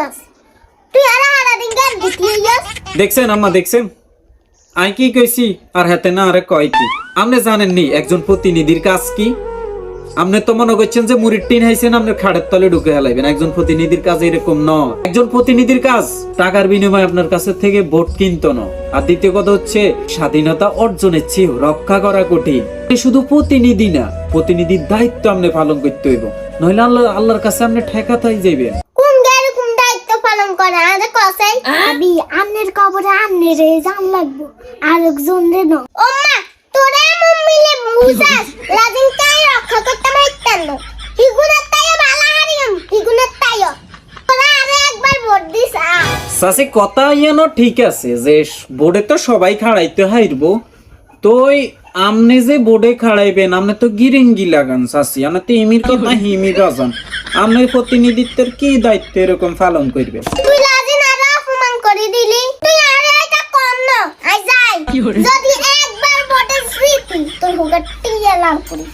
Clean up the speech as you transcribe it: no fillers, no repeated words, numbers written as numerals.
মাস তুই আর হারা দিন গার দিছিস দেখছেন আম্মা দেখছেন আই কি কইছি আর হাতে না আরে কয় কি আপনি জানেন নি একজন প্রতিনিধির কাজ কি আপনি তো মনে করছেন যে মুড়ির টিন হাইছেন আপনার খাড়ের তলে ঢুকে হেলাইবেন একজন প্রতিনিধির কাজ এরকম নয় একজন প্রতিনিধির কাজ টাকার বিনিময়ে আপনার কাছে থেকে ভোট কিনতো না আর দ্বিতীয় কথা হচ্ছে স্বাধীনতা অর্জনের চেয়েও রক্ষা করা কঠিন শুধু প্রতিনিধি না প্রতিনিধির দায়িত্ব আপনি পালন করতে হইব নইলে আল্লাহর কাছে আপনি ঠেকাতাই যাইবেন কোন গার কোন দায়িত্ব পালন করে আরে কসাই আবি আমনের কবরে আমনের জান লাগবো আর একজন রে ন ও মা তোরা মিলে মুসাস লাজিন কাই রক্ষা করতে পারতেন না হিগুনার তাইও ভালো হারিম হিগুনার তাইও তোরা আরে একবার ভোট দিস সাসি কথা ইয়ানো ঠিক আছে যে বোর্ডে তো সবাই খাড়াইতে হাইরবো তোই আমনে যে বোর্ডে খাড়াইবেন আমনে তো গিরিঙ্গি লাগান সাসি আমনে তো ইমির কথা হিমির রাজান আমনের প্রতিনিধিত্বের কি দায়িত্ব এরকম পালন করবে তুই লাজিন আরে অপমান করে দিলি তুই আরে এটা কম না আই যাই যদি একবার ভোটে জিতি তোর হুগা টিয়া লাল করে